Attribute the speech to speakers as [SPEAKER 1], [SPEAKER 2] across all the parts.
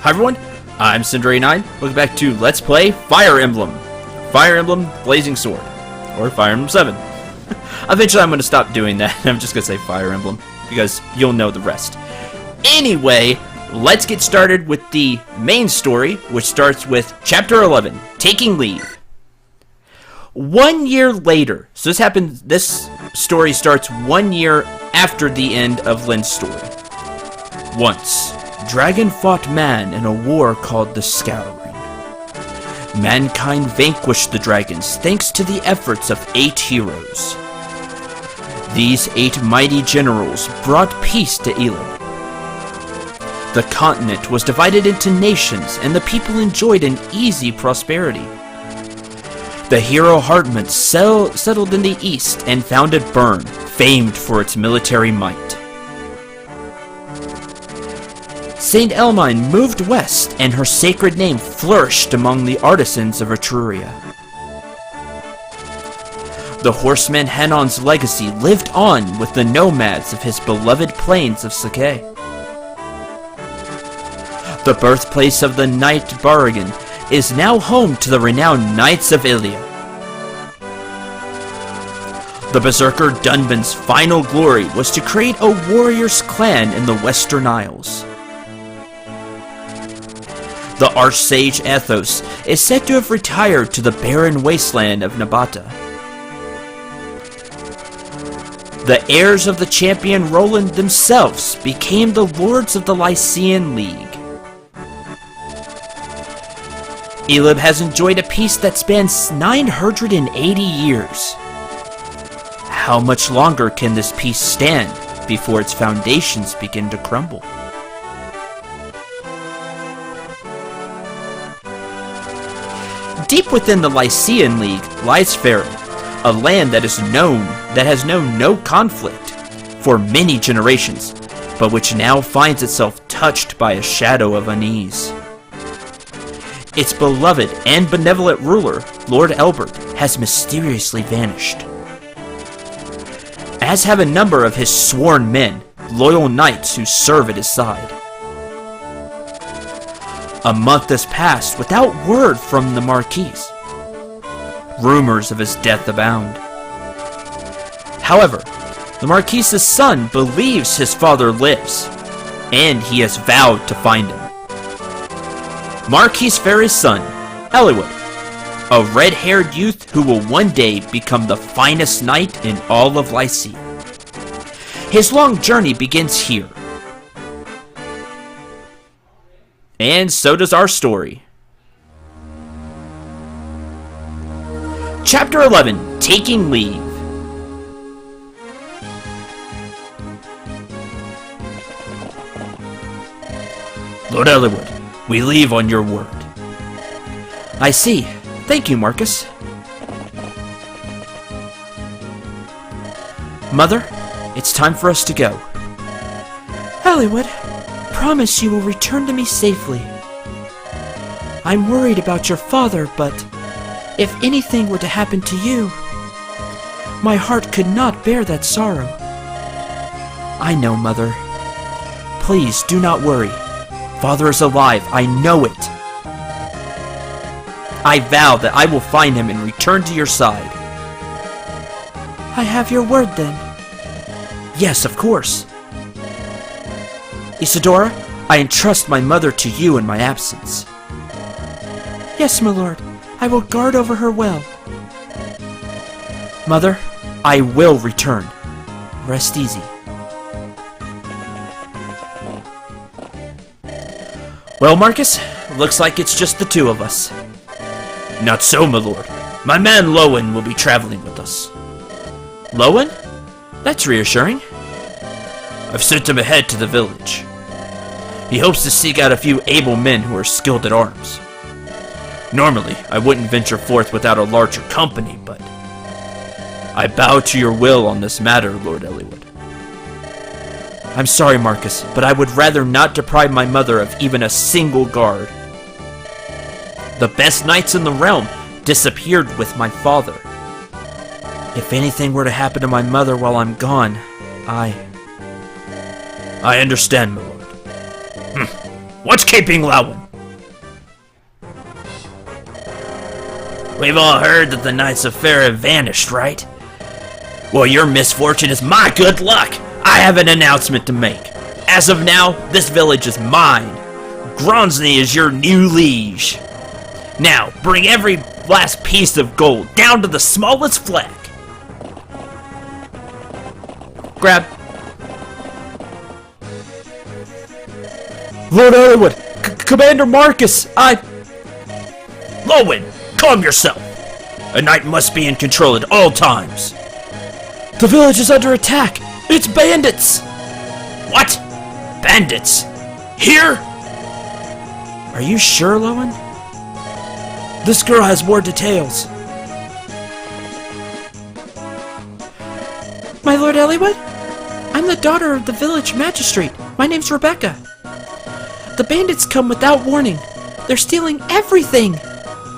[SPEAKER 1] Hi everyone, I'm Cindery9. Welcome back to Let's Play Fire Emblem. Fire Emblem Blazing Sword. Or Fire Emblem 7. Eventually I'm going to stop doing that. I'm just going to say Fire Emblem, because you'll know the rest. Anyway, let's get started with the main story, which starts with Chapter 11, Taking Leave. 1 year later, so this story starts 1 year after the end of Lin's story. Once, Dragon fought man in a war called the Scouring. Mankind vanquished the dragons thanks to the efforts of 8 heroes. These 8 mighty generals brought peace to Eliwood. The continent was divided into nations and the people enjoyed an easy prosperity. The hero Hartman settled in the east and founded Bern, famed for its military might. Saint Elmine moved west, and her sacred name flourished among the artisans of Etruria. The horseman Hanon's legacy lived on with the nomads of his beloved plains of Sake. The birthplace of the knight Barragan is now home to the renowned Knights of Ilia. The berserker Dunban's final glory was to create a warrior's clan in the Western Isles. The Archsage Athos is said to have retired to the barren wasteland of Nabata. The heirs of the champion Roland themselves became the Lords of the Lycian League. Eliwood has enjoyed a peace that spans 980 years. How much longer can this peace stand before its foundations begin to crumble? Deep within the Lycian League lies Faerie, a land that has known no conflict for many generations, but which now finds itself touched by a shadow of unease. Its beloved and benevolent ruler, Lord Elbert, has mysteriously vanished, as have a number of his sworn men, loyal knights who serve at his side. A month has passed without word from the Marquis. Rumors of his death abound. However, the Marquis's son believes his father lives, and he has vowed to find him. Marquis Faerie's son, Eliwood, a red-haired youth who will one day become the finest knight in all of Lycia. His long journey begins here. And so does our story. Chapter 11, Taking Leave. Lord Eliwood, we leave on your word. I see. Thank you, Marcus. Mother, it's time for us to go. Eliwood, promise you will return to me safely. I'm worried about your father, but if anything were to happen to you, my heart could not bear that sorrow. I know, Mother. Please do not worry. Father is alive, I know it. I vow that I will find him and return to your side. I have your word then. Yes, of course. Isadora, I entrust my mother to you in my absence. Yes, my lord. I will guard over her well. Mother, I will return. Rest easy. Well, Marcus, looks like it's just the two of us. Not so, my lord. My man Lowen will be traveling with us. Lowen? That's reassuring. I've sent him ahead to the village. He hopes to seek out a few able men who are skilled at arms. Normally, I wouldn't venture forth without a larger company, but I bow to your will on this matter, Lord Eliwood. I'm sorry, Marcus, but I would rather not deprive my mother of even a single guard. The best knights in the realm disappeared with my father. If anything were to happen to my mother while I'm gone, I understand, my lord. What's keeping Lowen? We've all heard that the Knights of Fair have vanished, right? Well, your misfortune is my good luck. I have an announcement to make. As of now, this village is mine. Gronsny is your new liege. Now, bring every last piece of gold down to the smallest fleck. Grab. Lord Eliwood, Commander Marcus, Lowen, calm yourself. A knight must be in control at all times. The village is under attack. It's bandits. What? Bandits? Here? Are you sure, Lowen? This girl has more details. My Lord Eliwood? I'm the daughter of the village magistrate. My name's Rebecca. The bandits come without warning. They're stealing everything.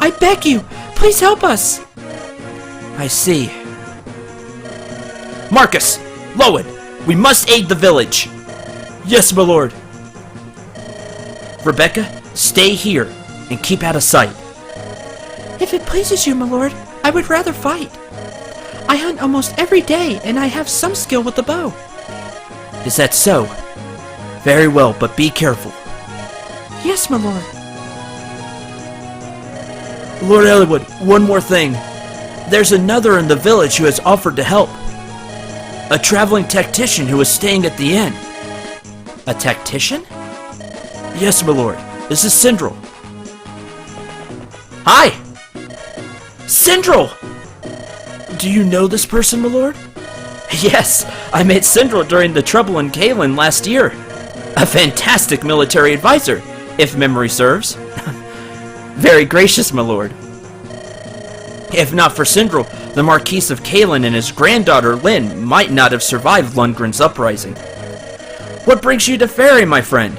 [SPEAKER 1] I beg you, please help us. I see. Marcus! Lowen! We must aid the village! Yes, my lord. Rebecca, stay here and keep out of sight. If it pleases you, my lord, I would rather fight. I hunt almost every day, and I have some skill with the bow. Is that so? Very well, but be careful. Yes, my lord. Lord Eliwood, one more thing. There's another in the village who has offered to help. A traveling tactician who is staying at the inn. A tactician? Yes, my lord. This is Sindrel. Hi! Sindrel! Do you know this person, my lord? Yes, I met Sindrel during the trouble in Kalen last year. A fantastic military advisor, if memory serves. Very gracious, my lord. If not for Sindrel, the Marquis of Kalen and his granddaughter Lynn might not have survived Lundgren's uprising. What brings you to Fairy, my friend?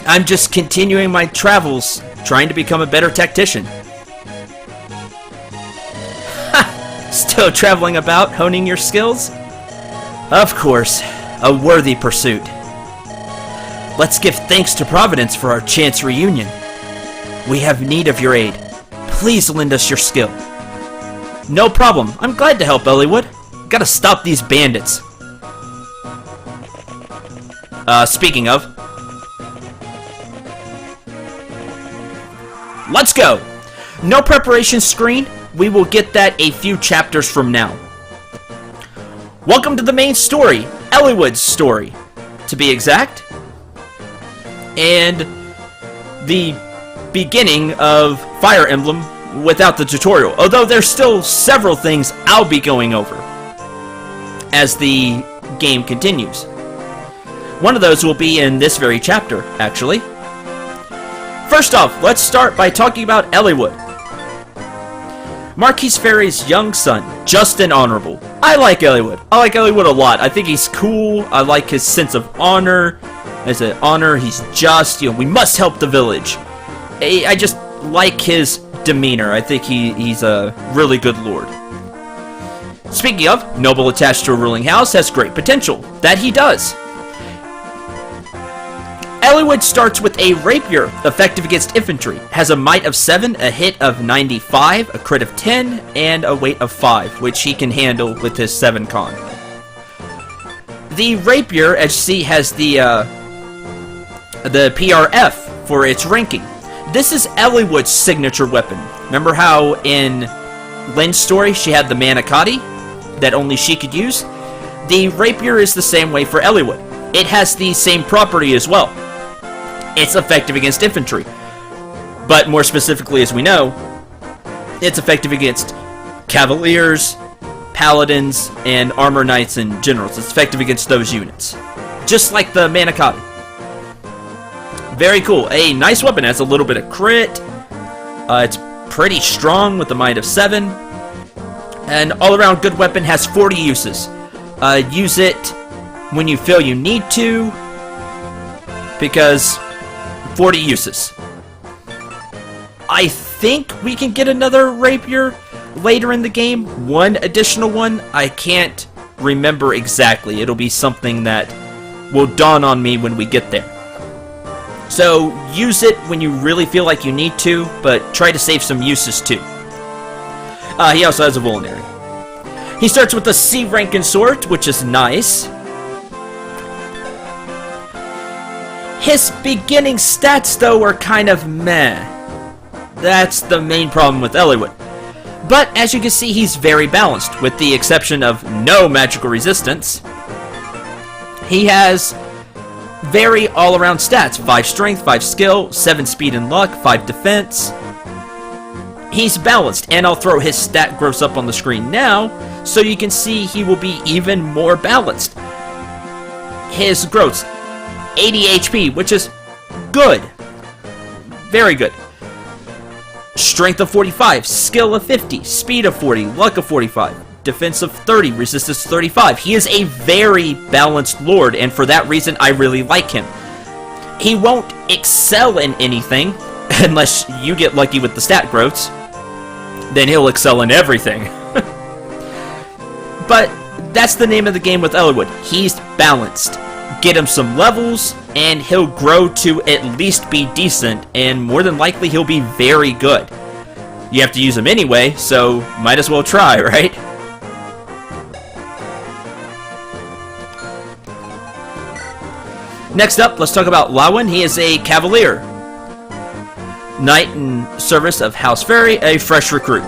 [SPEAKER 1] I'm just continuing my travels, trying to become a better tactician. Ha! Still traveling about, honing your skills? Of course, a worthy pursuit. Let's give thanks to Providence for our chance reunion. We have need of your aid. Please lend us your skill. No problem. I'm glad to help, Eliwood. Gotta stop these bandits. Speaking of. Let's go! No preparation screen. We will get that a few chapters from now. Welcome to the main story. Eliwood's story, to be exact. And the beginning of Fire Emblem without the tutorial, although there's still several things I'll be going over as the game continues. One of those will be in this very chapter, actually. First off, let's start by talking about Eliwood. Marquis Fairy's young son, just and honorable. I like Eliwood. I like Eliwood a lot. I think he's cool. I like his sense of honor. As an honor, he's just, we must help the village. I just like his demeanor. I think he's a really good lord. Speaking of, noble attached to a ruling house has great potential. That he does. Eliwood starts with a rapier, effective against infantry. Has a might of 7, a hit of 95, a crit of 10, and a weight of 5, which he can handle with his 7 con. The rapier, as you see, has the PRF for its ranking. This is Eliwood's signature weapon. Remember how in Lynn's story she had the manicotti that only she could use? The rapier is the same way for Eliwood. It has the same property as well. It's effective against infantry. But more specifically, as we know, it's effective against cavaliers, paladins, and armor knights and generals. It's effective against those units. Just like the manicotti. Very cool. A nice weapon. Has a little bit of crit. It's pretty strong with a might of 7. An all-around good weapon. Has 40 uses. Use it when you feel you need to, because 40 uses. I think we can get another rapier later in the game. One additional one. I can't remember exactly. It'll be something that will dawn on me when we get there. So use it when you really feel like you need to, but try to save some uses too. He also has a vulnerary. He starts with a C ranking sword, which is nice. His beginning stats, though, are kind of meh. That's the main problem with Eliwood. But as you can see, he's very balanced, with the exception of no magical resistance. He has very all-around stats: 5 strength, 5 skill, 7 speed and luck, 5 defense. He's balanced, and I'll throw his stat growths up on the screen now, so you can see he will be even more balanced. His growths, 80 HP, which is good. Very good. Strength of 45, skill of 50, speed of 40, luck of 45, defense of 30, resistance 35. He is a very balanced lord, and for that reason, I really like him. He won't excel in anything, unless you get lucky with the stat growths. Then he'll excel in everything. But that's the name of the game with Eliwood. He's balanced. Get him some levels, and he'll grow to at least be decent, and more than likely he'll be very good. You have to use him anyway, so might as well try, right? Next up, let's talk about Lawin. He is a Cavalier. Knight in service of House Fairy, a fresh recruit.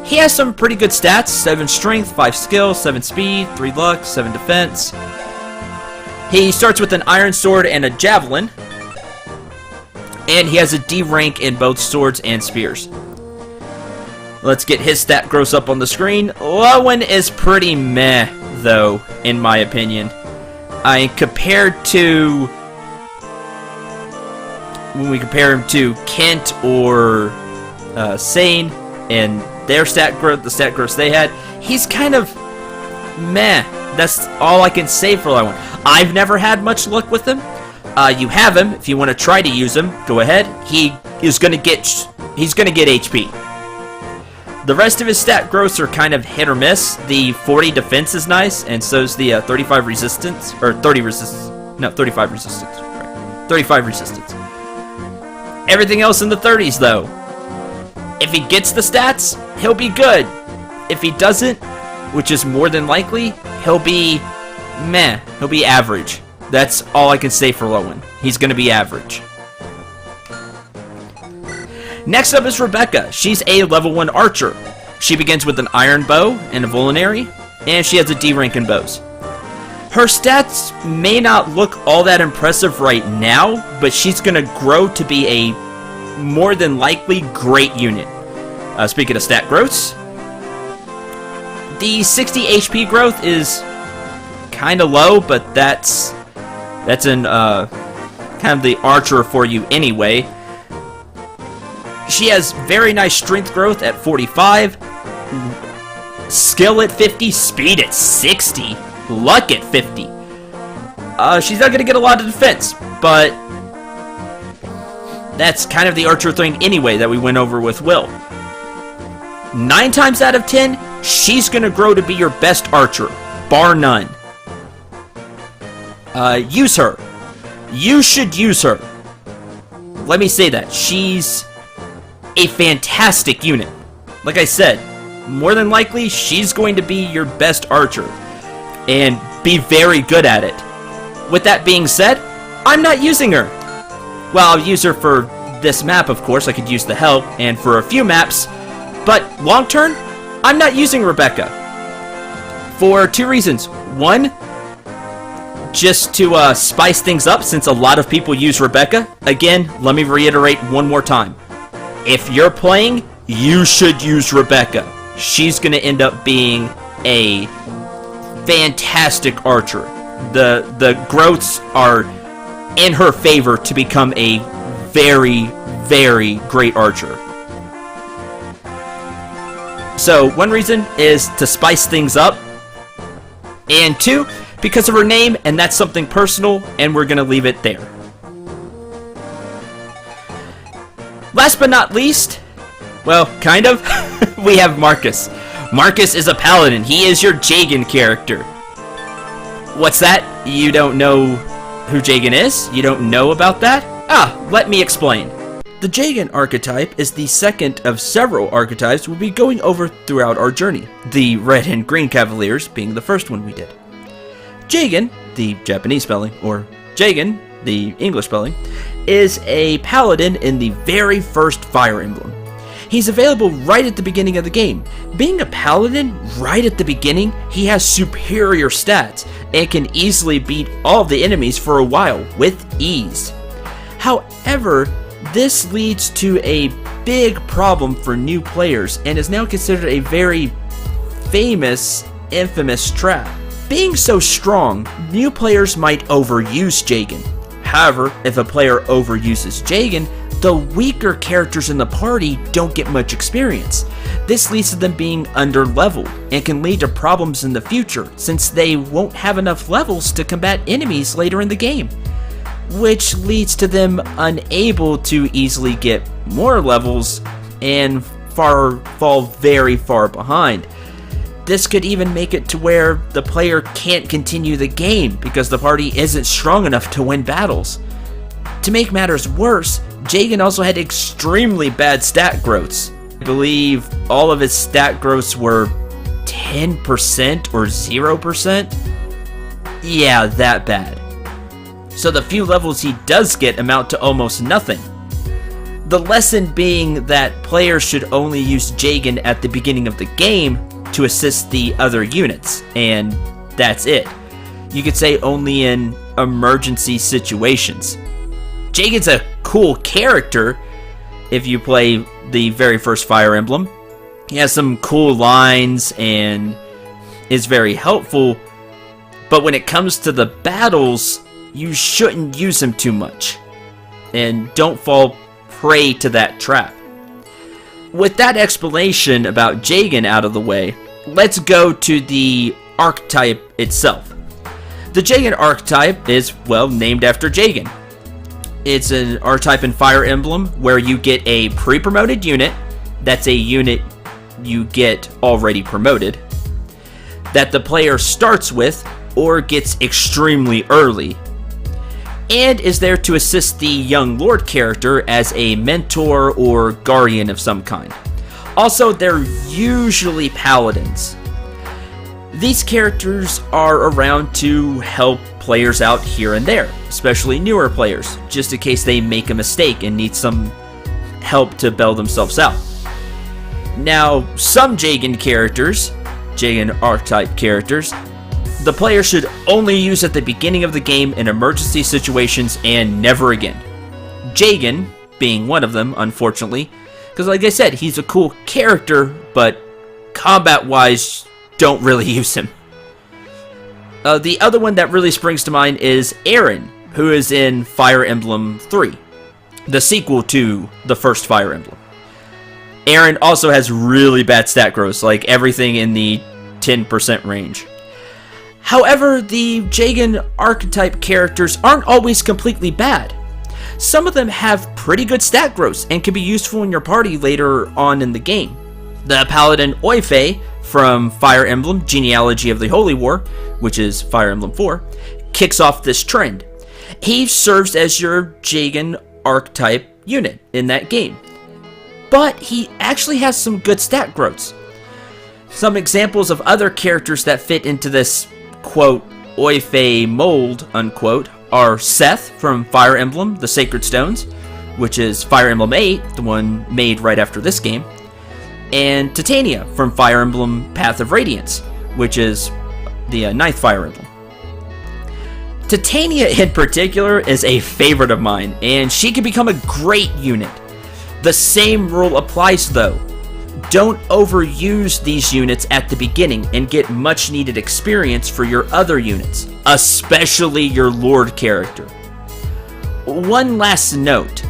[SPEAKER 1] He has some pretty good stats: 7 strength, 5 skill, 7 speed, 3 luck, 7 defense. He starts with an iron sword and a javelin, and he has a D rank in both swords and spears. Let's get his stat growths up on the screen. Lawin is pretty meh, though, in my opinion. When we compare him to Kent or Sane and their stat growth, the stat growths they had, he's kind of meh. That's all I can say for Lawin. I've never had much luck with him. You have him if you want to try to use him. Go ahead. He's gonna get HP. The rest of his stat growths are kind of hit or miss. The 40 defense is nice, and so's the 35 resistance, or 30 resistance. No, 35 resistance. Right. 35 resistance. Everything else in the 30s, though. If he gets the stats, he'll be good. If he doesn't, which is more than likely, he'll be meh. He'll be average. That's all I can say for Lawin. He's going to be average. Next up is Rebecca. She's a level 1 archer. She begins with an iron bow and a vulnerary, and she has a D rank in bows. Her stats may not look all that impressive right now, but she's going to grow to be a more than likely great unit. Speaking of stat growths, the 60 HP growth is kind of low, but that's an kind of the archer for you anyway. She has very nice strength growth at 45, skill at 50, speed at 60, luck at 50. She's not going to get a lot of defense, but that's kind of the archer thing anyway that we went over with Will. 9 times out of 10, she's going to grow to be your best archer, bar none. Use her. You should use her. Let me say that. She's a fantastic unit. Like I said, more than likely, she's going to be your best archer and be very good at it. With that being said, I'm not using her. Well, I'll use her for this map, of course. I could use the help, and for a few maps, but long term, I'm not using Rebecca for 2 reasons. One, just to spice things up, since a lot of people use Rebecca. Again, let me reiterate one more time. If you're playing, you should use Rebecca. She's going to end up being a fantastic archer. The growths are in her favor to become a very, very great archer. So, one reason is to spice things up. And 2, because of her name, and that's something personal, and we're going to leave it there. Last but not least, well, kind of, we have Marcus. Marcus is a Paladin. He is your Jagen character. What's that? You don't know who Jagen is? You don't know about that? Let me explain. The Jagen archetype is the second of several archetypes we'll be going over throughout our journey, the red and green cavaliers being the first one we did. Jagen, the Japanese spelling, or Jagen, the English spelling, is a paladin in the very first Fire Emblem. He's available right at the beginning of the game. Being a paladin right at the beginning, he has superior stats and can easily beat all of the enemies for a while with ease. However, this leads to a big problem for new players and is now considered a very infamous trap. Being so strong, new players might overuse Jagen. However, if a player overuses Jagen, the weaker characters in the party don't get much experience. This leads to them being underleveled and can lead to problems in the future since they won't have enough levels to combat enemies later in the game, which leads to them unable to easily get more levels and fall very far behind. This could even make it to where the player can't continue the game because the party isn't strong enough to win battles. To make matters worse, Jagen also had extremely bad stat growths. I believe all of his stat growths were 10% or 0%. Yeah, that bad. So the few levels he does get amount to almost nothing. The lesson being that players should only use Jagen at the beginning of the game to assist the other units, and that's it. You could say only in emergency situations. Jagen's a cool character if you play the very first Fire Emblem. He has some cool lines and is very helpful, but when it comes to the battles, you shouldn't use him too much, and don't fall prey to that trap. With that explanation about Jagen out of the way, let's go to the archetype itself. The Jagen archetype is, well, named after Jagen. It's an archetype in Fire Emblem where you get a pre-promoted unit, that's a unit you get already promoted, that the player starts with or gets extremely early, and is there to assist the young lord character as a mentor or guardian of some kind. Also, they're usually paladins. These characters are around to help players out here and there, especially newer players, just in case they make a mistake and need some help to bail themselves out. Now, some Jagen characters, Jagen archetype characters, the player should only use at the beginning of the game in emergency situations and never again. Jagen being one of them, unfortunately, because like I said, he's a cool character, but combat-wise, don't really use him. The other one that really springs to mind is Eren, who is in Fire Emblem 3, the sequel to the first Fire Emblem. Eren also has really bad stat growth, like everything in the 10% range. However, the Jagen archetype characters aren't always completely bad. Some of them have pretty good stat growths and can be useful in your party later on in the game. The Paladin Oife from Fire Emblem Genealogy of the Holy War, which is Fire Emblem 4, kicks off this trend. He serves as your Jagen archetype unit in that game, but he actually has some good stat growths. Some examples of other characters that fit into this quote Oife mold unquote are Seth from Fire Emblem The Sacred Stones, which is Fire Emblem 8, the one made right after this game, and Titania from Fire Emblem Path of Radiance, which is the ninth Fire Emblem. Titania in particular is a favorite of mine, and she can become a great unit. The same rule applies though. Don't overuse these units at the beginning and get much needed experience for your other units, especially your Lord character. One last note,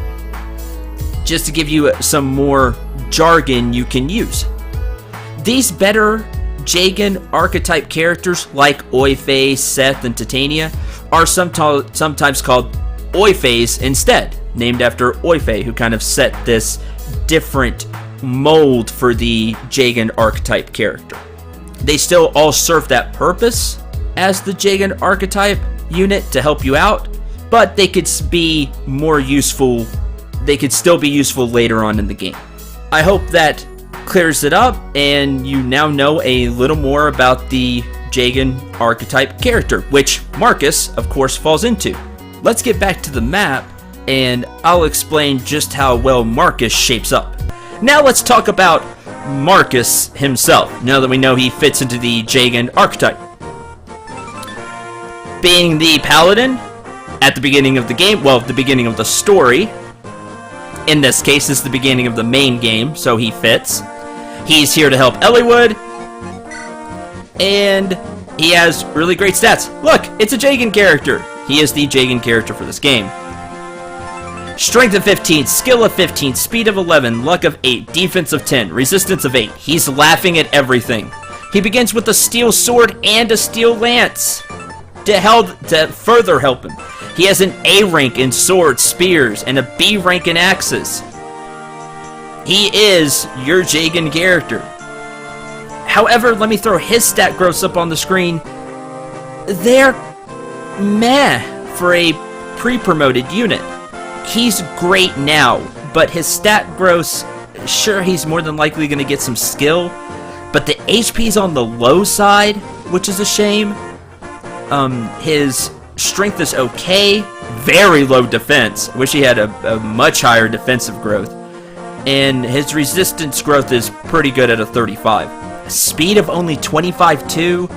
[SPEAKER 1] just to give you some more jargon you can use. These better Jagen archetype characters like Oife, Seth, and Titania are sometimes called Oifes instead, named after Oife, who kind of set this different mold for the Jagen archetype character. They still all serve that purpose as the Jagen archetype unit to help you out, but they could be more useful. They could still be useful later on in the game. I hope that clears it up, and you now know a little more about the Jagen archetype character, which Marcus, of course, falls into. Let's get back to the map, and I'll explain just how well Marcus shapes up. Now let's talk about Marcus himself, now that we know he fits into the Jagen archetype. Being the Paladin at the beginning of the game, well, the beginning of the story, in this case is the beginning of the main game, so he fits. He's here to help Eliwood, and he has really great stats. Look, it's a Jagen character. He is the Jagen character for this game. Strength of 15, skill of 15, speed of 11, luck of 8, defense of 10, resistance of 8. He's laughing at everything. He begins with a steel sword and a steel lance to further help him. He has an A rank in swords, spears, and a B rank in axes. He is your Jagen character. However, let me throw his stat growths up on the screen. They're meh for a pre-promoted unit. He's great now, but his stat growths, sure, he's more than likely going to get some skill, but the HP's on the low side, which is a shame. His strength is okay, very low defense. Wish he had a much higher defensive growth. And his resistance growth is pretty good at a 35. Speed of only 25 too.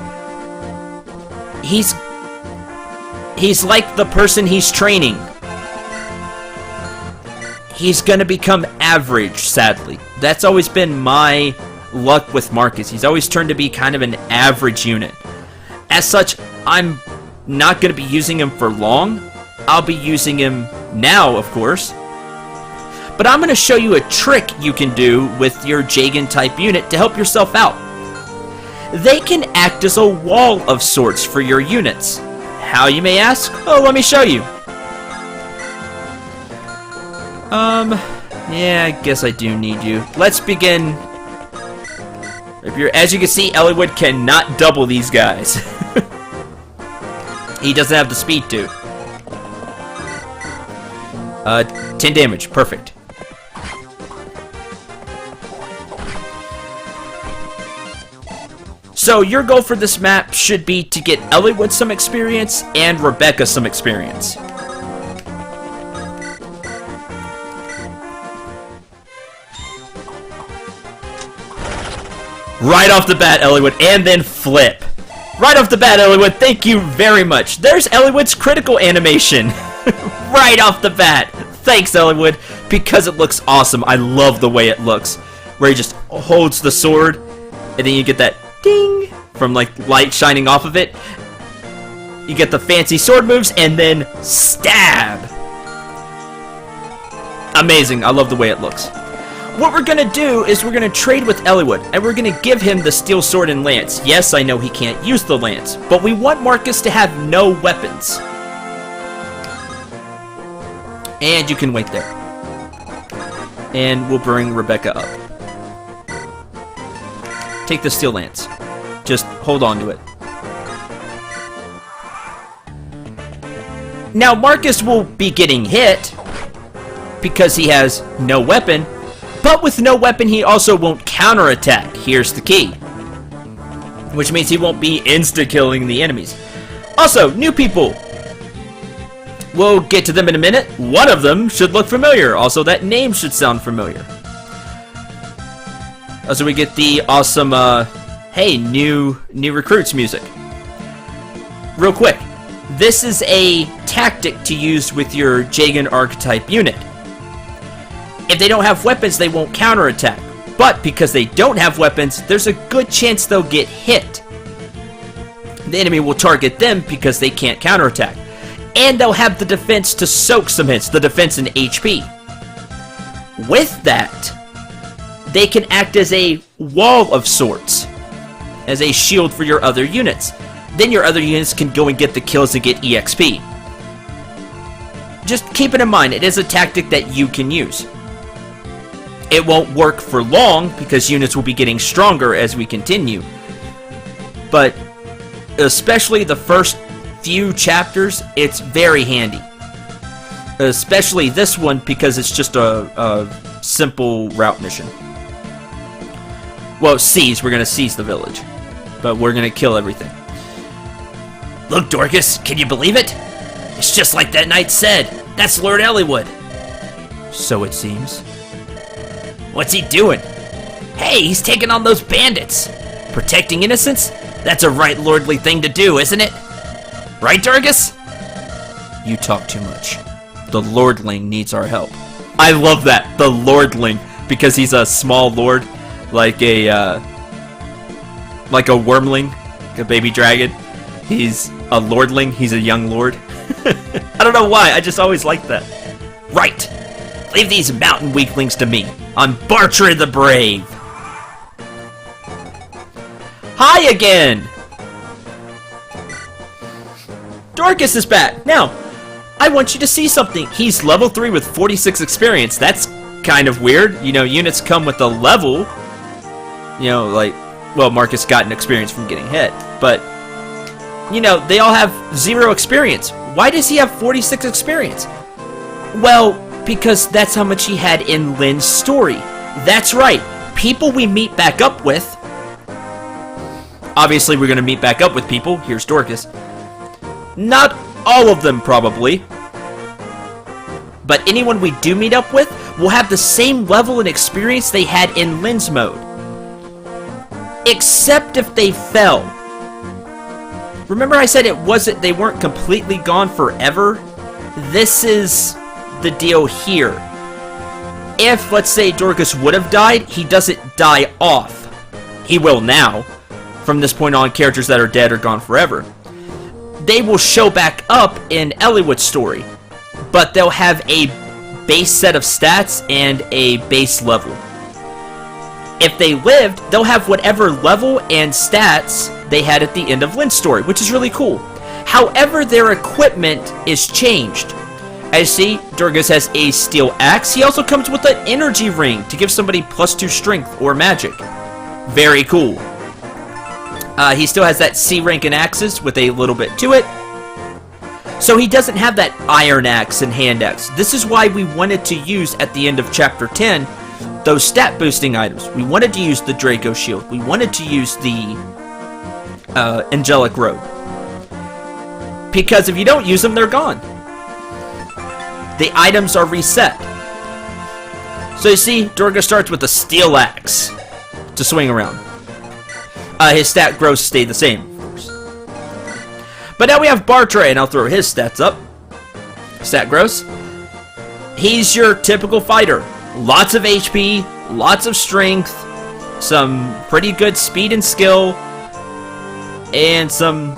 [SPEAKER 1] He's like the person he's training. He's gonna become average, sadly. That's always been my luck with Marcus. He's always turned to be kind of an average unit. As such, I'm not gonna be using him for long. I'll be using him now, of course. But I'm gonna show you a trick you can do with your Jagen type unit to help yourself out. They can act as a wall of sorts for your units. How, you may ask? Oh, let me show you. Yeah, I guess I do need you. Let's begin. As you can see, Eliwood cannot double these guys. He doesn't have the speed to. 10 damage, perfect. So your goal for this map should be to get Eliwood some experience and Rebecca some experience. Right off the bat, Eliwood, and then flip. Right off the bat, Eliwood, thank you very much. There's Eliwood's critical animation. Right off the bat. Thanks, Eliwood, because it looks awesome. I love the way it looks. Where he just holds the sword, and then you get that ding from like light shining off of it. You get the fancy sword moves, and then stab. Amazing. I love the way it looks. What we're gonna do is we're gonna trade with Eliwood, and we're gonna give him the steel sword and lance. Yes, I know he can't use the lance, but we want Marcus to have no weapons. And you can wait there. And we'll bring Rebecca up. Take the steel lance. Just hold on to it. Now Marcus will be getting hit because he has no weapon. But with no weapon, he also won't counterattack. Here's the key. Which means he won't be insta-killing the enemies. Also, new people. We'll get to them in a minute. One of them should look familiar. Also, that name should sound familiar. Also, we get the awesome, hey, new recruits music. Real quick. This is a tactic to use with your Jagen archetype unit. If they don't have weapons, they won't counterattack. But because they don't have weapons, there's a good chance they'll get hit. The enemy will target them because they can't counterattack. And they'll have the defense to soak some hits, the defense and HP. With that, they can act as a wall of sorts, as a shield for your other units. Then your other units can go and get the kills and get EXP. Just keep it in mind, it is a tactic that you can use. It won't work for long because units will be getting stronger as we continue. But especially the first few chapters, it's very handy. Especially this one, because it's just a simple route mission. Well, seize. We're gonna seize the village. But we're gonna kill everything. Look, Dorcas, can you believe it? It's just like that knight said. That's Lord Eliwood. So it seems. What's he doing? Hey, he's taking on those bandits. Protecting innocents? That's a right lordly thing to do, isn't it? Right, Dorcas? You talk too much. The lordling needs our help. I love that, the lordling, because he's a small lord, like a wormling, like a baby dragon. He's a lordling, he's a young lord. I don't know why, I just always liked that. Right! Leave these mountain weaklings to me. I'm Bartra the Brave. Hi again! Dorcas is back. Now, I want you to see something. He's level 3 with 46 experience. That's kind of weird. You know, units come with a level. You know, like, well, Marcus got an experience from getting hit. But, you know, they all have 0 experience. Why does he have 46 experience? Well, because that's how much he had in Lynn's story. That's right. People we meet back up with. Obviously, we're going to meet back up with people. Here's Dorcas. Not all of them, probably. But anyone we do meet up with will have the same level and experience they had in Lynn's mode. Except if they fell. Remember I said they weren't completely gone forever? This is the deal here. If, let's say, Dorcas would have died, he doesn't die off. He will now. From this point on, characters that are dead are gone forever. They will show back up in Eliwood's story, but they'll have a base set of stats and a base level. If they lived, they'll have whatever level and stats they had at the end of Lynn's story, which is really cool. However, their equipment is changed. As you see, Dorcas has a steel axe. He also comes with an energy ring to give somebody +2 strength or magic. Very cool. He still has that C rank in axes with a little bit to it. So he doesn't have that iron axe and hand axe. This is why we wanted to use, at the end of chapter 10, those stat boosting items. We wanted to use the Draco shield. We wanted to use the angelic robe. Because if you don't use them, they're gone. The items are reset. So you see, Dorcas starts with a steel axe to swing around. His stat growth stayed the same, of course. But now we have Bartra, and I'll throw his stats up. Stat growth. He's your typical fighter. Lots of HP, lots of strength, some pretty good speed and skill, and some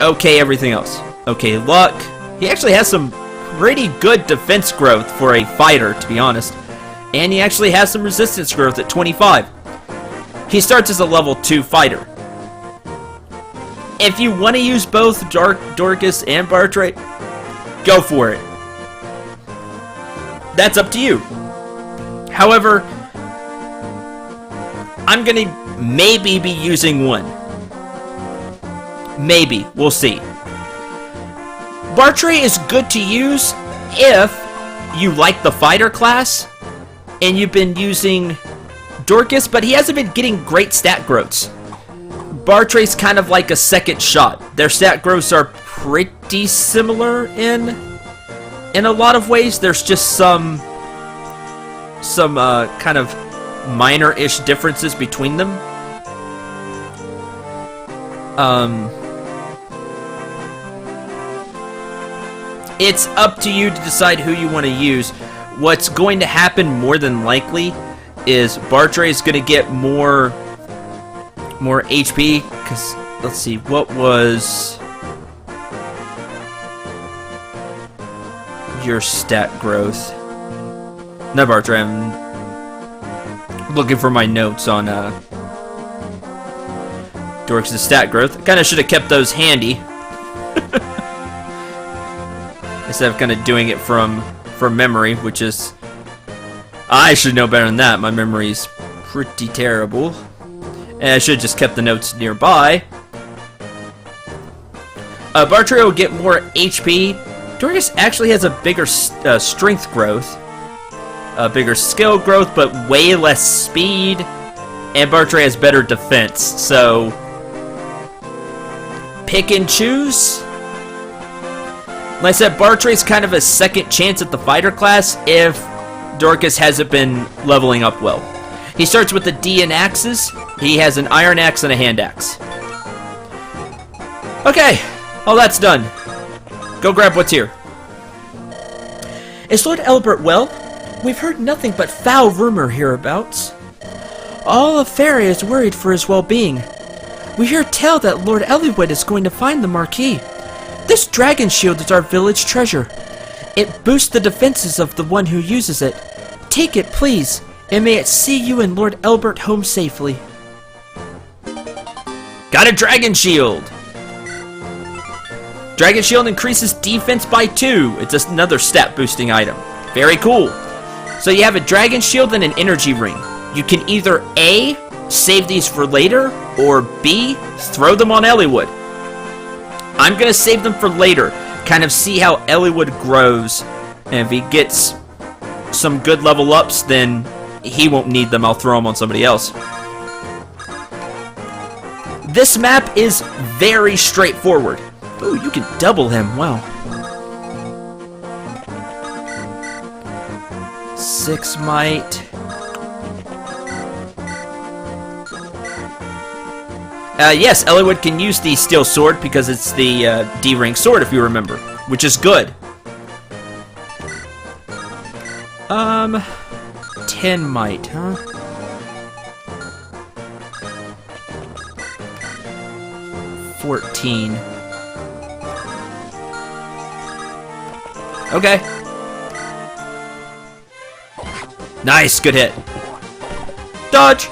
[SPEAKER 1] okay everything else. Okay luck. He actually has some pretty good defense growth for a fighter, to be honest. And he actually has some resistance growth at 25. He starts as a level 2 fighter. If you want to use both Dorcas and Bartra, go for it. That's up to you. However, I'm going to maybe be using one. Maybe. We'll see. Bartra is good to use if you like the fighter class and you've been using Dorcas, but he hasn't been getting great stat growths. Bartra's kind of like a second shot. Their stat growths are pretty similar in a lot of ways. There's just some kind of minor-ish differences between them. It's up to you to decide who you want to use. What's going to happen more than likely is Bartra is going to get more HP, because, let's see, what was your stat growth? No, Bartra, I'm looking for my notes on Dorcas' stat growth. I kind of should have kept those handy. Instead of kind of doing it from memory, which is... I should know better than that. My memory's pretty terrible. And I should have just kept the notes nearby. Bartra will get more HP, Dorcas actually has a bigger strength growth, a bigger skill growth, but way less speed, and Bartray has better defense, so pick and choose. Like I said, Bartray's kind of a second chance at the fighter class if Dorcas hasn't been leveling up well. He starts with the D and axes. He has an iron axe and a hand axe. Okay, all that's done. Go grab what's here. Is Lord Elbert well? We've heard nothing but foul rumor hereabouts. All of Faerie is worried for his well-being. We hear tell that Lord Eliwood is going to find the Marquis. This dragon shield is our village treasure. It boosts the defenses of the one who uses it. Take it, please, and may it see you and Lord Elbert home safely. Got a dragon shield! Dragon shield increases defense by 2. It's just another stat boosting item. Very cool. So you have a dragon shield and an energy ring. You can either A, save these for later, or B, throw them on Eliwood. I'm gonna save them for later, kind of see how Eliwood grows, and if he gets some good level ups, then he won't need them. I'll throw them on somebody else. This map is very straightforward. Ooh, you can double him. Wow. 6 might. Yes, Eliwood can use the steel sword because it's the D-rank sword, if you remember, which is good. 10 might, huh? $14. Okay. Nice, good hit. Dodge.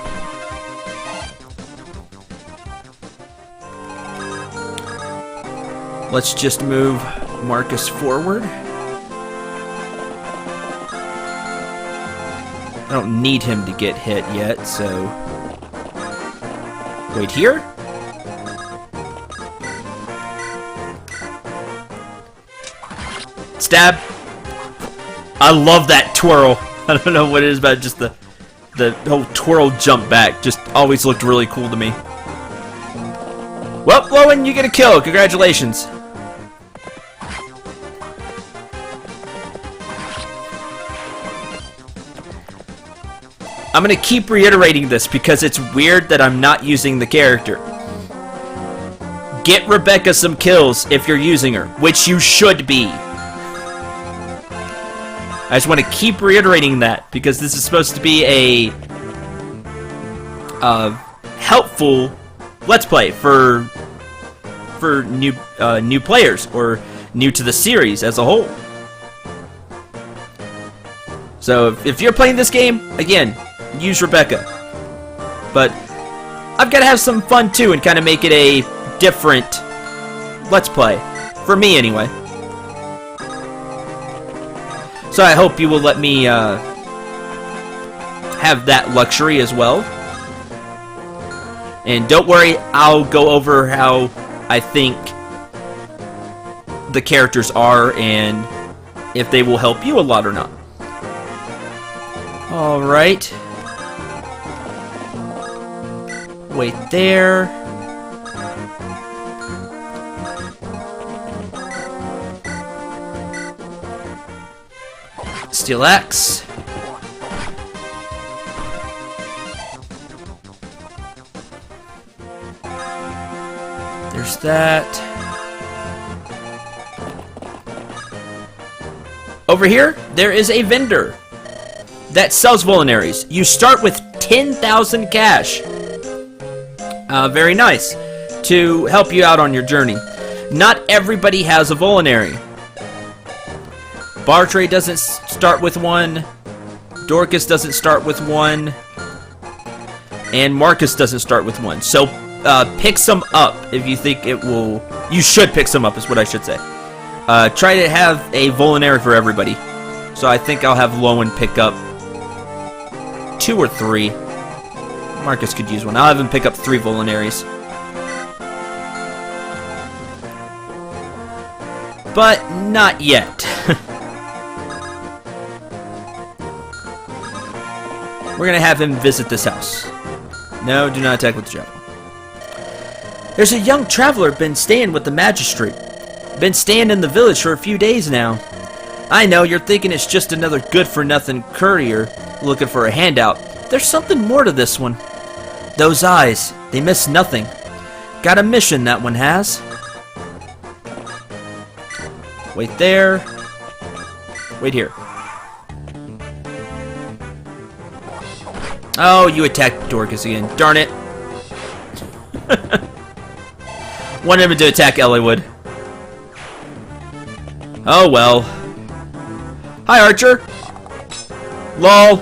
[SPEAKER 1] Let's just move Marcus forward. I don't need him to get hit yet, so... Wait here? Stab! I love that twirl. I don't know what it is about just the whole twirl jump back. Just always looked really cool to me. Well, Lowen, you get a kill. Congratulations. I'm gonna keep reiterating this because it's weird that I'm not using the character. Get Rebecca some kills if you're using her, which you should be. I just want to keep reiterating that because this is supposed to be a helpful Let's Play for new players or new to the series as a whole. So if you're playing this game, again, use Rebecca. But I've got to have some fun too and kind of make it a different Let's Play. For me, anyway. So I hope you will let me have that luxury as well. And don't worry, I'll go over how I think the characters are and if they will help you a lot or not. Alright. Wait there. Steel axe. There's that. Over here, there is a vendor that sells vulneraries. You start with 10,000 cash. Very nice. To help you out on your journey. Not everybody has a vulnerary. Bartray doesn't start with one. Dorcas doesn't start with one. And Marcus doesn't start with one. So, pick some up if you think it will... You should pick some up, is what I should say. Try to have a vulnerary for everybody. So I think I'll have Lowen pick up 2 or 3. Marcus could use one. I'll have him pick up 3 vulneraries. But not yet. We're gonna have him visit this house. No, do not attack with the javelin. There's a young traveler been staying with the magistrate. Been staying in the village for a few days now. I know you're thinking it's just another good-for-nothing courier looking for a handout. There's something more to this one. Those eyes, they miss nothing. Got a mission, that one has. Wait there. Wait here. Oh, you attacked Dorcas again. Darn it. Wanted him to attack Eliwood. Oh well. Hi, Archer. Lol.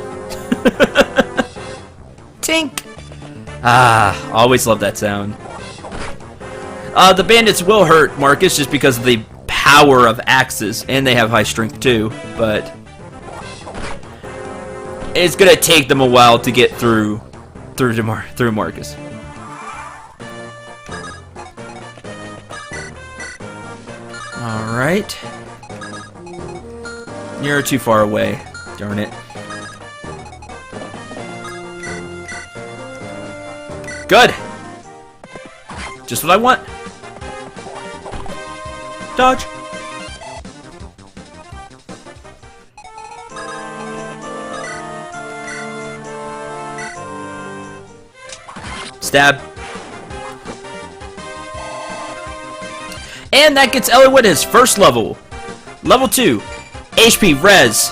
[SPEAKER 1] Tink. Ah, always love that sound. The bandits will hurt Marcus just because of the power of axes, and they have high strength too, but it's gonna take them a while to get through Marcus. Alright. You're too far away. Darn it. Good! Just what I want. Dodge. Stab. And that gets Eliwood his first level. Level 2. HP Res.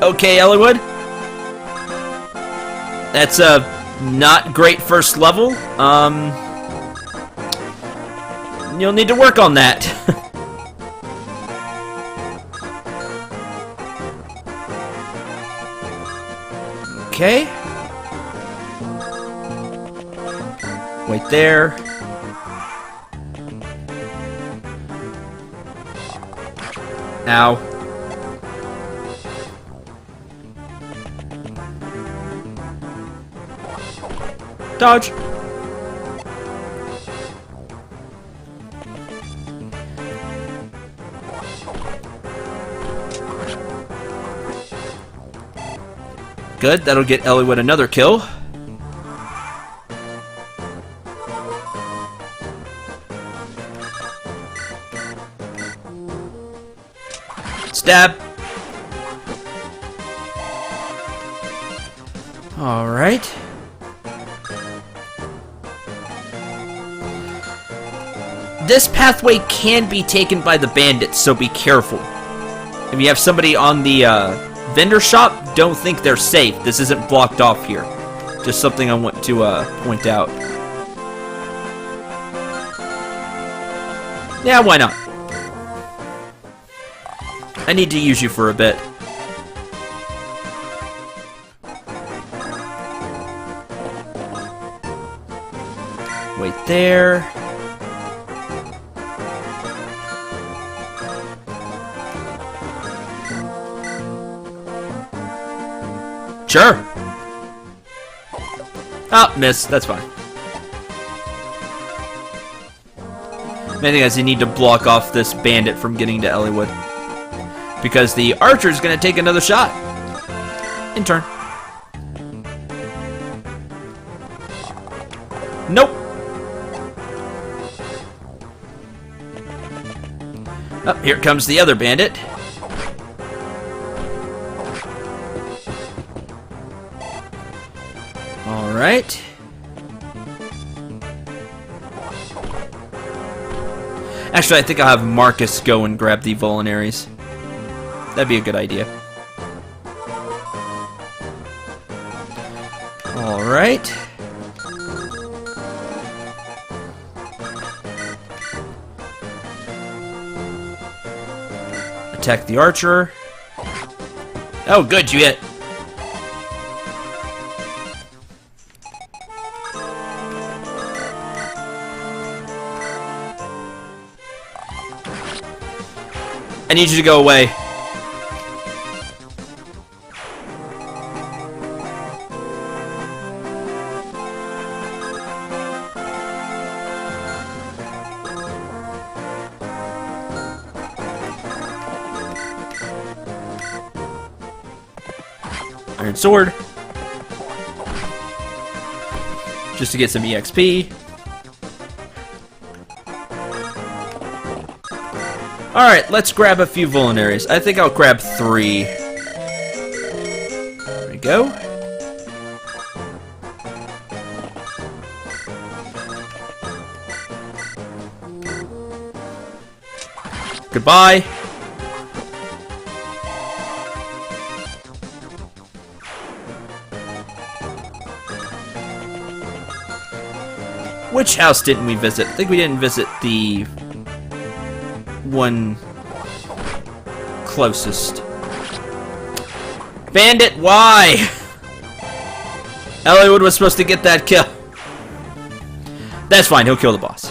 [SPEAKER 1] Okay, Eliwood. That's a not great first level. You'll need to work on that. Okay. Wait there. Ow. Dodge. Good, that'll get Eliwood another kill. Stab. Alright. This pathway can be taken by the bandits, so be careful. If you have somebody on the vendor shop, don't think they're safe. This isn't blocked off here. Just something I want to point out. Yeah, why not? I need to use you for a bit. Wait there. Sure. Oh, miss. That's fine. Main thing is you need to block off this bandit from getting to Eliwood. Because the archer's gonna take another shot. In turn. Nope. Oh, here comes the other bandit. Alright. Actually, I think I'll have Marcus go and grab the Voluntaries. That'd be a good idea. Alright. Attack the archer. Oh, good, you hit. I need you to go away. Iron Sword. Just to get some EXP. Alright, let's grab a few vulneraries. I think I'll grab 3. There we go. Goodbye. Which house didn't we visit? I think we didn't visit the one closest. Bandit, why? Eliwood was supposed to get that kill. That's fine, he'll kill the boss.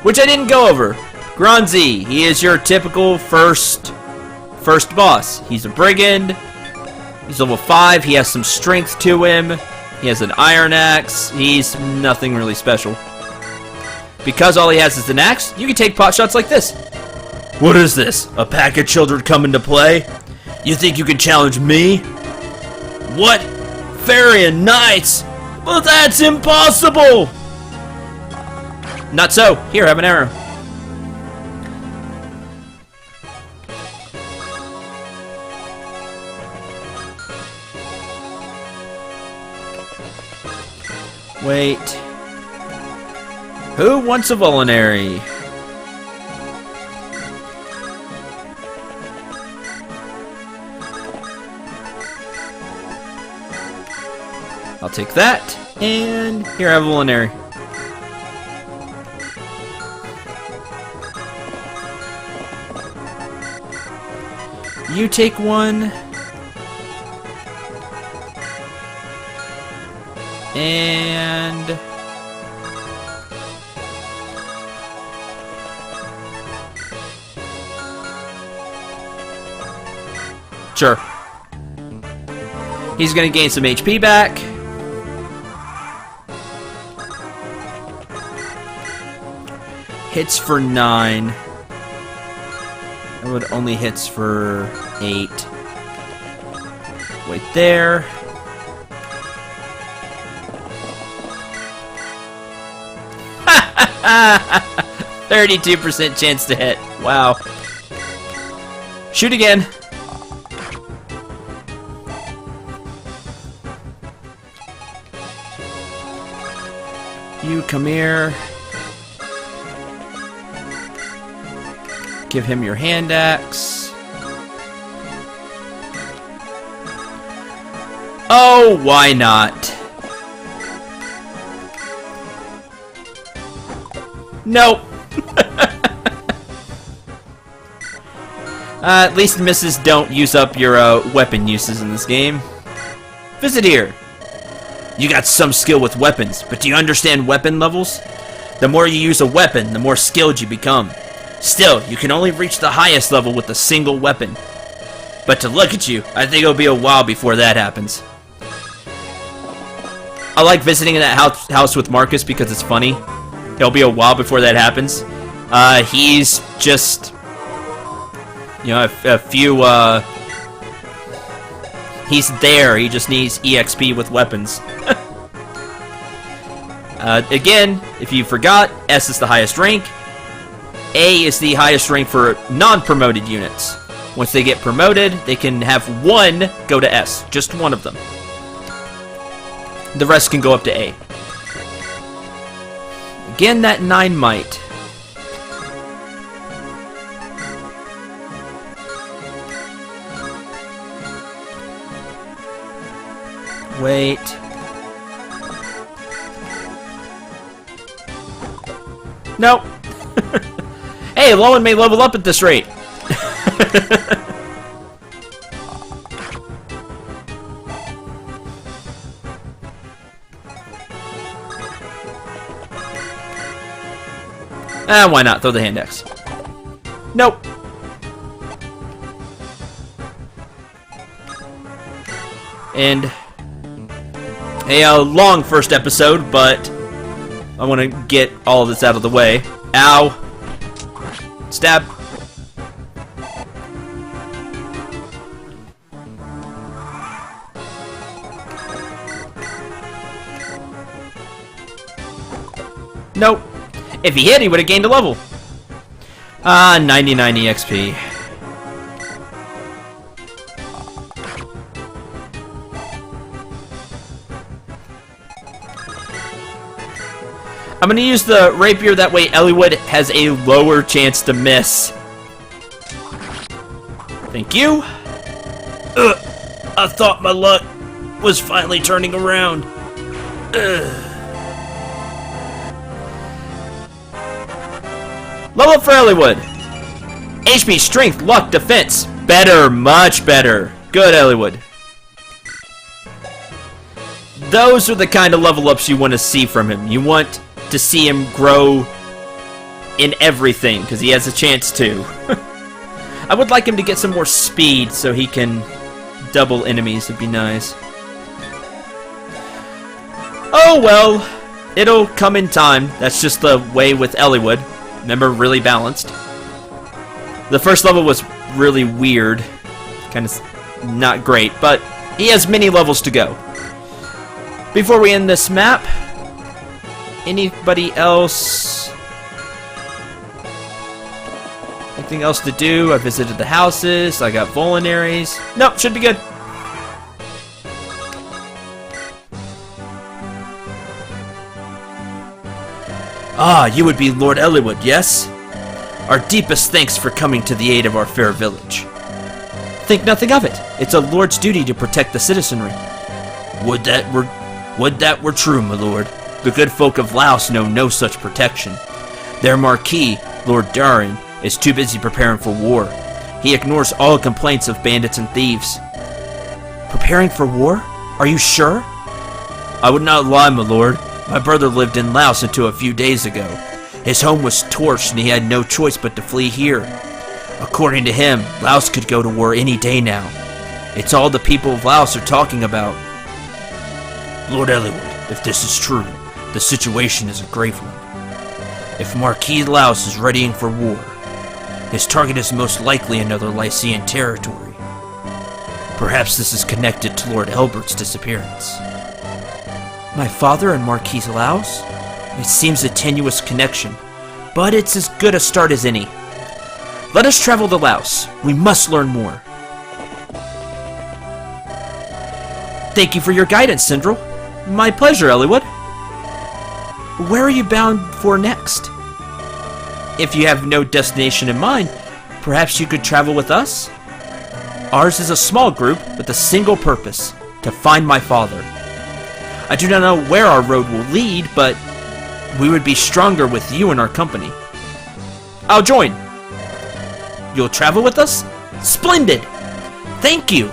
[SPEAKER 1] Which I didn't go over. Gronzi, he is your typical first boss. He's a brigand. He's level 5. He has some strength to him. He has an iron axe. He's nothing really special. Because all he has is an axe, you can take pot shots like this. What is this? A pack of children coming to play? You think you can challenge me? What? Farian Knights? Well, that's impossible! Not so. Here, have an arrow. Wait. Who wants a vulnerary? I'll take that. And here, I have a vulnerary. You take one. And sure. He's gonna gain some HP back. Hits for 9. It only hits for 8. Wait there. Ha 32% chance to hit. Wow. Shoot again. You come here. Give him your hand axe. Oh, why not? Nope. At least misses don't use up your weapon uses in this game. Visit here. You got some skill with weapons, but do you understand weapon levels? The more you use a weapon, the more skilled you become. Still, you can only reach the highest level with a single weapon. But to look at you, I think it'll be a while before that happens. I like visiting in that house with Marcus because it's funny. It'll be a while before that happens. He's just, you know, a few, he's there. He just needs EXP with weapons. Again, if you forgot, S is the highest rank. A is the highest rank for non-promoted units. Once they get promoted, they can have one go to S. Just one of them. The rest can go up to A. Again, that 9 might. Wait. Nope. Hey, Lowen may level up at this rate. Why not? Throw the hand axe. Nope. And a long first episode, but I want to get all of this out of the way. Ow. Stab. Nope. If he hit, he would have gained a level. 99 EXP. I'm gonna use the rapier, that way Eliwood has a lower chance to miss. Thank you. I thought my luck was finally turning around. Level up for Eliwood. HP, strength, luck, defense. Better, much better. Good, Eliwood. Those are the kind of level ups you want to see from him. You want to see him grow in everything, because he has a chance to. I would like him to get some more speed so he can double enemies. It'd be nice. Oh well, it'll come in time. That's just the way with Eliwood. Remember, really balanced. The first level was really weird. Kind of not great, but he has many levels to go. Before we end this map, anybody else? Anything else to do? I visited the houses. I got vulneraries. Nope, should be good. Ah, you would be Lord Eliwood, yes? Our deepest thanks for coming to the aid of our fair village. Think nothing of it. It's a lord's duty to protect the citizenry. Would that were true, my lord. The good folk of Laos know no such protection. Their marquis, Lord Darin, is too busy preparing for war. He ignores all complaints of bandits and thieves. Preparing for war? Are you sure? I would not lie, my lord. My brother lived in Laos until a few days ago. His home was torched and he had no choice but to flee here. According to him, Laos could go to war any day now. It's all the people of Laos are talking about. Lord Eliwood, if this is true, the situation is a grave one. If Marquis Laos is readying for war, his target is most likely another Lycian territory. Perhaps this is connected to Lord Elbert's disappearance. My father and Marquis Laos? It seems a tenuous connection, but it's as good a start as any. Let us travel to Laos. We must learn more. Thank you for your guidance, Sindral. My pleasure, Eliwood. Where are you bound for next? If you have no destination in mind, perhaps you could travel with us? Ours is a small group with a single purpose, to find my father. I do not know where our road will lead, but we would be stronger with you in our company. I'll join. You'll travel with us? Splendid! Thank you!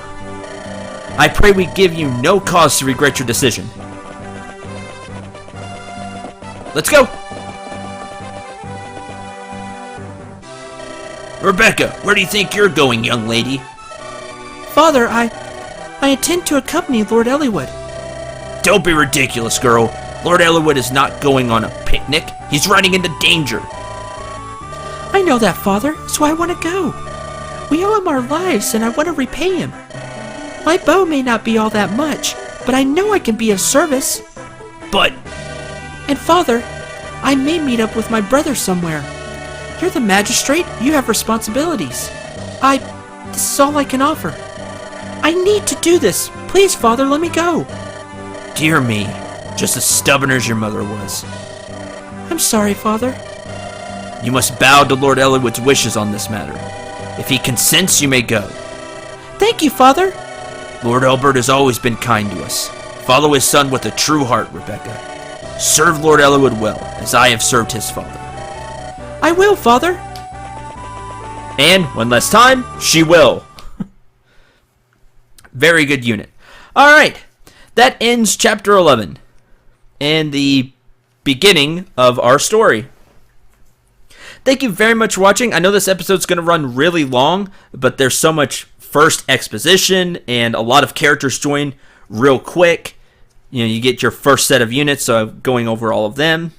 [SPEAKER 1] I pray we give you no cause to regret your decision. Let's go! Rebecca, where do you think you're going, young lady?
[SPEAKER 2] Father, I intend to accompany Lord Eliwood.
[SPEAKER 1] Don't be ridiculous, girl. Lord Eliwood is not going on a picnic. He's running into danger.
[SPEAKER 2] I know that, Father, so I want to go. We owe him our lives, and I want to repay him. My bow may not be all that much, but I know I can be of service.
[SPEAKER 1] But...
[SPEAKER 2] And Father, I may meet up with my brother somewhere. You're the magistrate. You have responsibilities. This is all I can offer. I need to do this. Please, Father, let me go.
[SPEAKER 1] Dear me, just as stubborn as your mother was.
[SPEAKER 2] I'm sorry, Father.
[SPEAKER 1] You must bow to Lord Eliwood's wishes on this matter. If he consents, you may go.
[SPEAKER 2] Thank you, Father.
[SPEAKER 1] Lord Elbert has always been kind to us. Follow his son with a true heart, Rebecca. Serve Lord Eliwood well, as I have served his father.
[SPEAKER 2] I will, Father.
[SPEAKER 1] And, one last time, she will. Very good unit. Alright, that ends Chapter 11. And the beginning of our story. Thank you very much for watching. I know this episode's going to run really long, but there's so much first exposition, and a lot of characters join real quick. You know, you get your first set of units, so I'm going over all of them.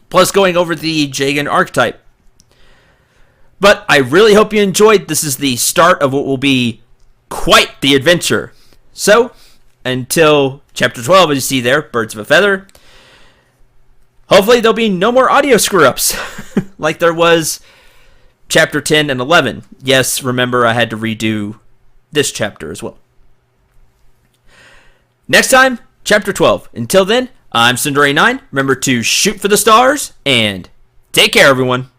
[SPEAKER 1] Plus going over the Jagen archetype. But I really hope you enjoyed. This is the start of what will be quite the adventure. So, until Chapter 12, as you see there, Birds of a Feather, Hopefully there'll be no more audio screw-ups like there was chapter 10 and 11. Yes, remember I had to redo this chapter as well. Next time, chapter 12. Until then, I'm Cinderay9. Remember to shoot for the stars and take care, everyone.